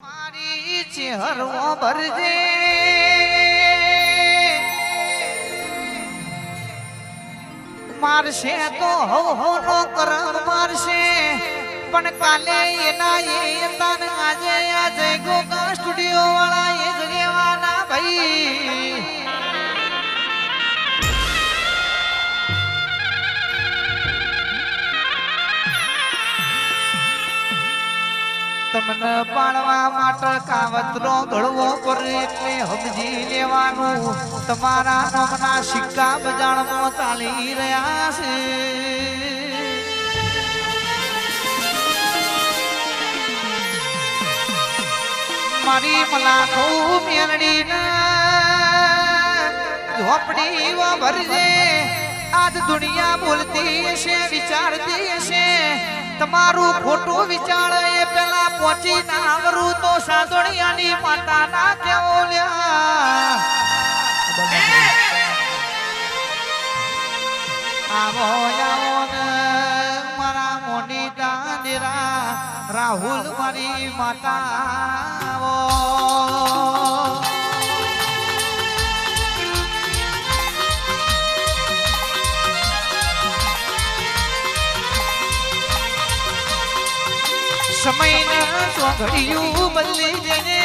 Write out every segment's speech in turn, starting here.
મારી ચહેરો ભરજે મારશે તો હો નો કરમ મારશે પણ કાલે એના એ તન આજે ગોગા સ્ટુડિયો વાળા એ જ રેવાના ભાઈ તમને પાડવા માટે કાવતરો ઘડવો પડે એટલે સમજી લેવાનું તમારા નામના સિક્કા બજારમાં ચાલી રહ્યા છે મારી મલાખો મેરડી ઝોપડી ભરજે આજ દુનિયા બોલતી હશે વિચારતી હશે તમારું ખોટું વિચાર એ પેલા પહોંચી ના આવરું તો સાદોડિયાની માતા ના કેવો લ્યા આવો આવો ને મારા મોનીતા નિરા રાહુલ મારી માતા આવો સમયના ચોઘડિયું બદલી જઈને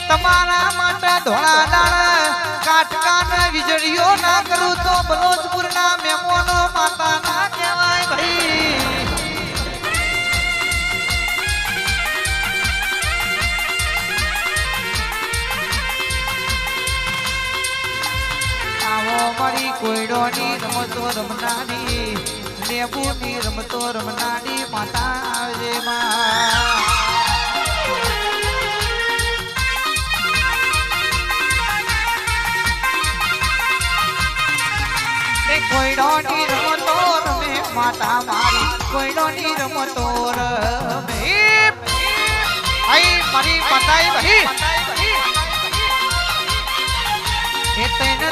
તમારા માટે ધોળા દાડા કાટકાના વીજળીઓ ના કરું તો બલોચપુરના મહેમાનો માતા ના કહેવાય ભાઈ આવો મારી કોયડોની રમતો રમનારી લેબુની રમતો રમનારી માતા આવજે માં કોઈડોની રમતો રમે માતા મારી કોઈડોની રમતો રમે આઈ મારી માતાએ ભાઈ એ તૈણ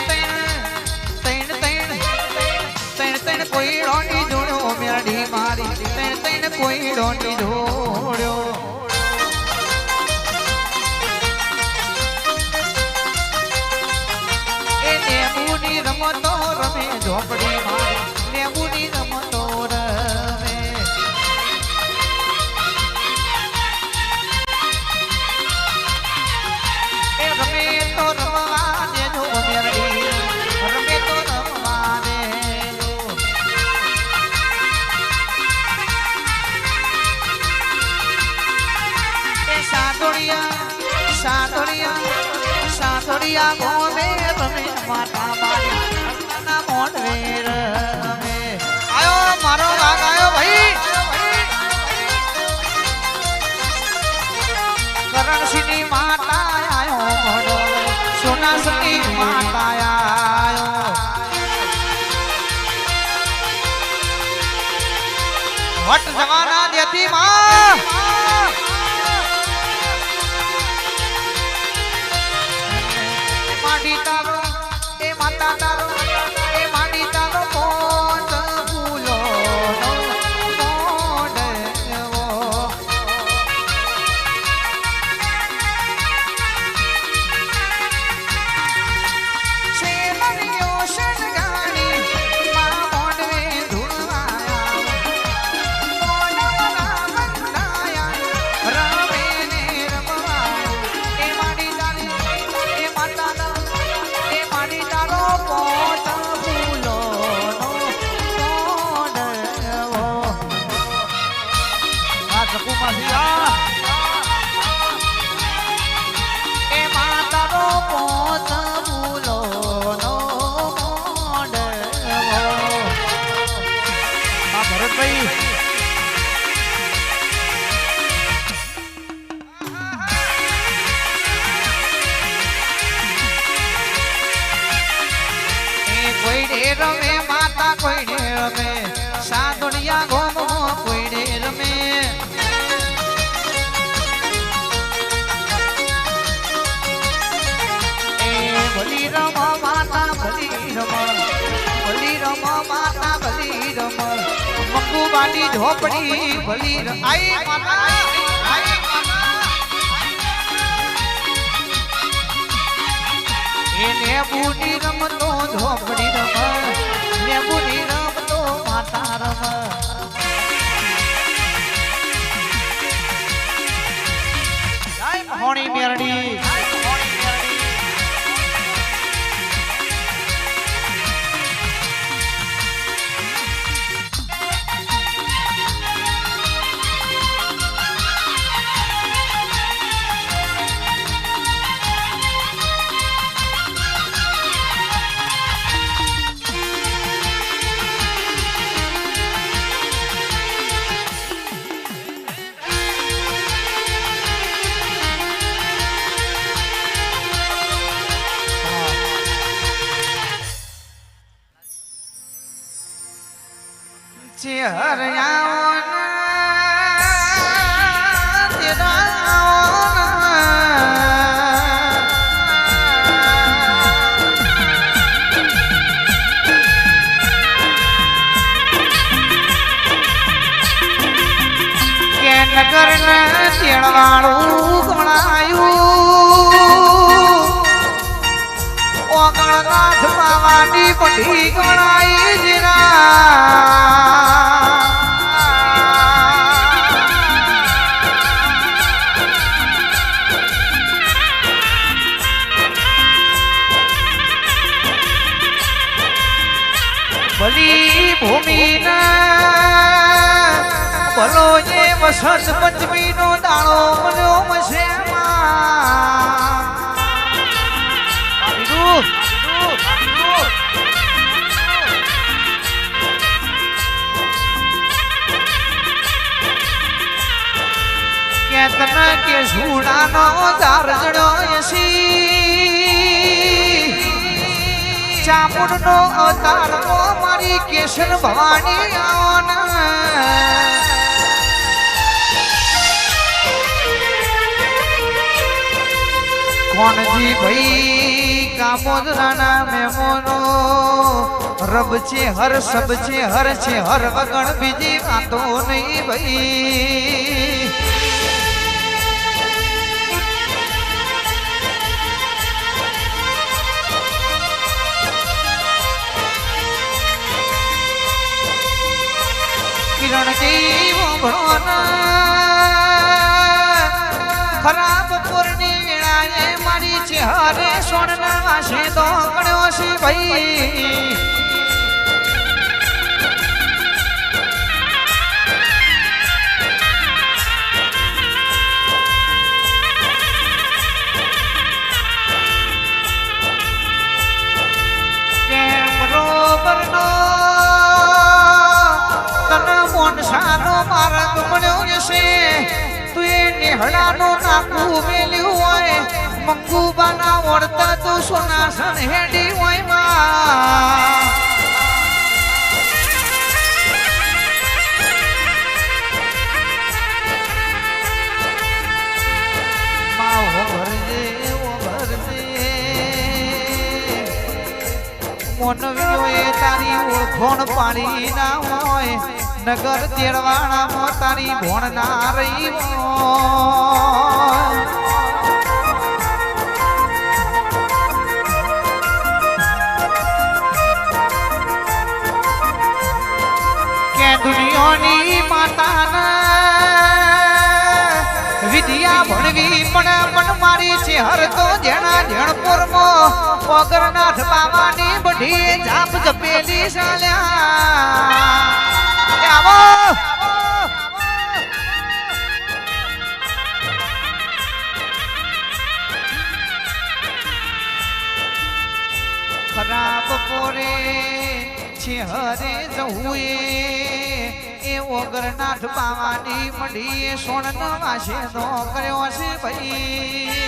કોઈડોની જોડ્યો મેરડી મારી તૈણ કોઈડોની જોડ્યો એ નેબુની રમતો રમે ઝોપડી મારી નેબુની રમતો રમે એ રમે તો રમવા દેજો મેરડી રમે તો રમવા દેજો એ સાતોડિયા ગોમે રમે માતા મારી ના મોઢવે રમે આયો મારો વાગ આયો ભાઈ કરણસિંહની માતા આયો મોઢો સોનાસની માતા આયો વટ જવાના દેતી માં માડી તારો એ માતા તારો એ માડી તારો પોત ફૂલો મોડવો છે મરિયો શણગારી માં મોડવે ધૂળવાયા મોડવના બંધાયા રમે ને રમવા એ માડી તારી એ માતા રમે માતા કોઈને રમે સાદોડિયા ગોમો કોઈને રમે એ ભલી રમ માતા ભલી રમ માતા ભલી રમ મંગુ વાડી ઝોપડી ભલી આઈ માતા એને બુની રમતો ઝોપડી રમ ને બુની રમતો માતા રમ હોણી મેરડી નગર તેડવાળું ગણાયું ઓગણનાથ માવાની પઢી ગણાઈ જીરા ભલી ભૂમિના ભલો જે વસંત પંચમી નો દાણો મળ્યો મશે કેતન કે ઝૂડાનો દાર જણ્યો ચામુંડનો અવતાર મારી કેશન ભવાની કોણજી ભાઈ કામોદરાના મેમોનો રબ છે હર સબ છે હર છે હર વગણ બીજી વાતો નહીં ભાઈ કિરણ કેવો ભણોના ખરાબ પૂર્ણી વેળાએ મારી છે હરે સોનના વાસે તો કણ્યો છે ભાઈ કેમ બરોબરનો સાનો માર્ગ મળ્યો છે તું એ નિહળાનો નાકું મેલ્યું હોય મંગુબાના ઓળતા તું સોનાસન હેડી હોય મોનવીઓ એ તારી ઓળખોણ પાડી ના હોય નગર તેડવાળામાં તારી ભોણ ના રહી કે દુનિયાની માતાના વિદ્યા ભણવી પણ મારી છે હર તો જેણા જણપુરમાં પગરનાથ બાવાની બઢી જાપ જપેલી ચાલ્યા ખરાબ પોરે છે હરે જવું એ ઓગરનાથ બાવાની મઢીએ સોન વાસે નો કર્યો છે ભાઈ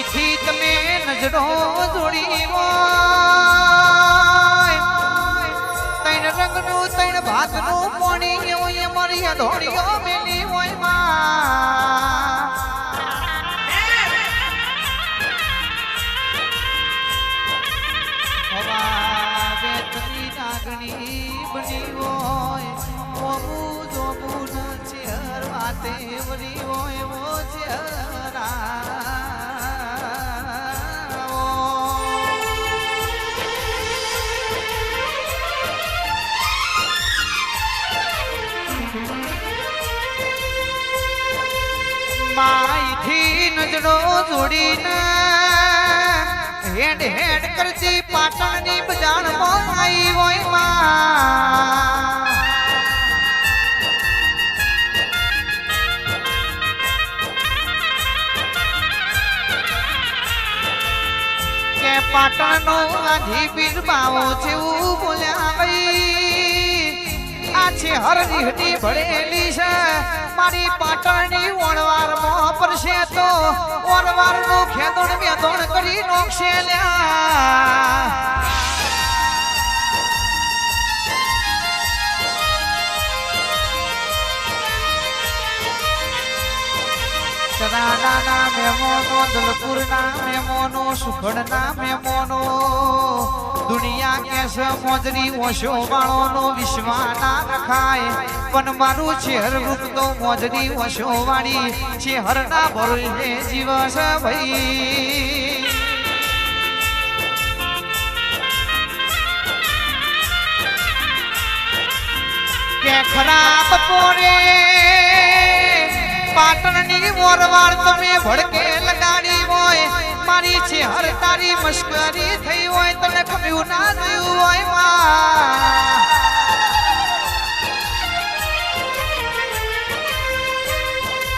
થી તમે નજરો જોડી તૈણ રંગનું તૈણ ભાતનું પાણી એવું મારી ધોળીઓ મેલી હોય લાગણી બની હોય ઓમું જોમું ન ચેહર વાતે વરી હોય વો ચેહરા માઈથી નજરો જોડીને હેડ હેડ કરતી પાટણની બજારમાં આવી હોય માં કે પાટણનો આધી બીરબાવો જેવું બોલ્યા ભાઈ આ છે હરની હટી ભળેલી છે મારી પાટણની ઓણવારમાં પરસે તો ઓણવારનું ખેદોણ બેદોણ કરી નોખશે લ્યા ચરાડાના મેમોનો દલપુરના મેમોનો સુખડના મેમોનો દુનિયા કેસ મોજરી ઓશો વાળોનો વિશ્વાના રખાય પણ મારું ચહેર રૂપ તો મોજરી ઓશો વાળી ચહેરના ભરોસે જીવસ ભાઈ કે ખરાબ પોરે પાટણની મોરવાડ તમે ભડકે લગાડી હોય મારી છે હર તારી મશ્કરી થઈ હોય તને કમ્યું ના થયું હોય માં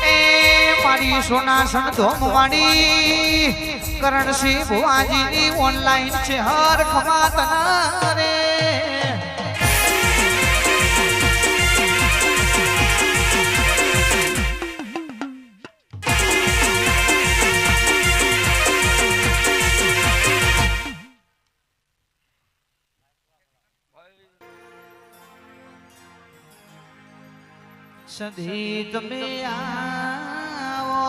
એ મારી સોનાસણ ધોમવાડી કરણસિંહ ભુવાજીની ઓનલાઈન છે હર ખમા તના રે સધી તમે આવો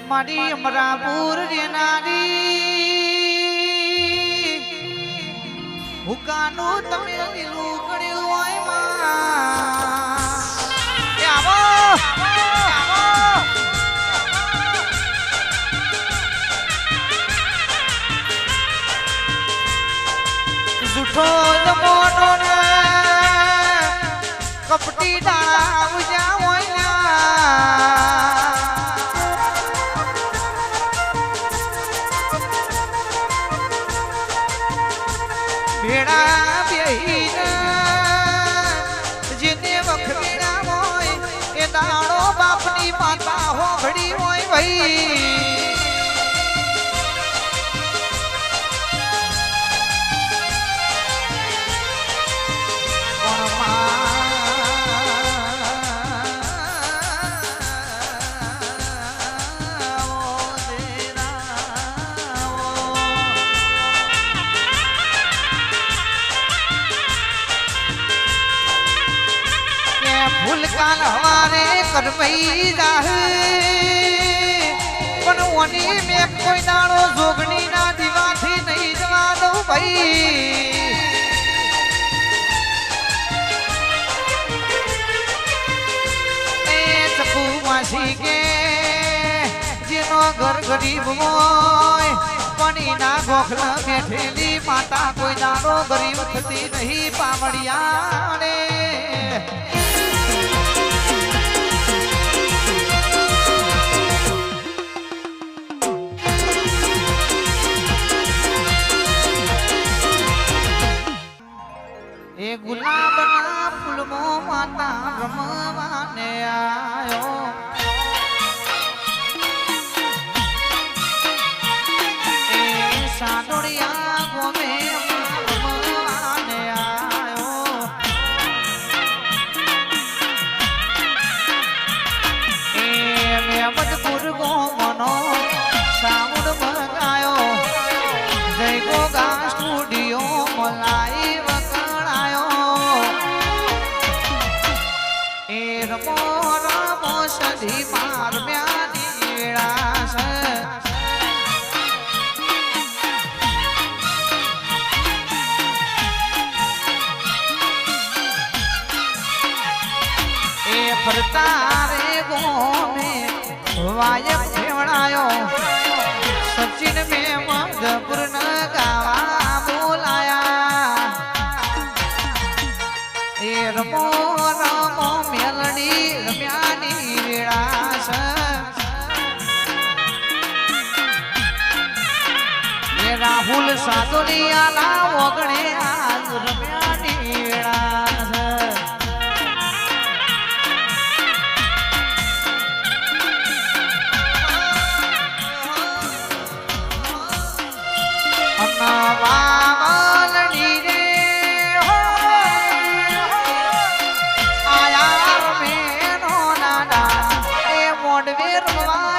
મારી અમરાપુર રેનારી હુકાનું તમે લીલું કર્યું હોય માં આવો જૂઠો જમોનો ને કપટી દાણા ઉજા હોય ભેડા બેહીને જેને વખરીના હોય એ દાડો બાપની માતા હો ઘડી હોય ભાઈ ભૂલકાલ હવારે કરમઈ જાહ પણ ઓની મેં કોઈ દાડો જોગણી ના દીવાથી નહીં જવા દઉં ભાઈ એ ચપુ માસી કે જેનો ઘર ગરીબ હોય પણ ના ગોખલા બેઠેલી માતા કોઈ દાડો ગરીબ થતી નહીં પાવડિયા રે એ ગુલાબના ફૂલમાં માતા રમવાને આયો એ સાદોડિયા ગોમે રમવાને આયો રમો રમો સધી માર મ્યાની વેળા છે એ ફરતા રે ગોમે વાયક ફેવડાયો સચિન મેં મધપુર ન ગાવા બોલાયા એ રમો રમો મેલડી રમ્યાની વેળા છે એ રાહુલ સાતોલિયાના ઓગણે આજ રમ્યાની વેળા છે વાવલડી રે હો આયા મેનો નાડા એ મોડવે રવા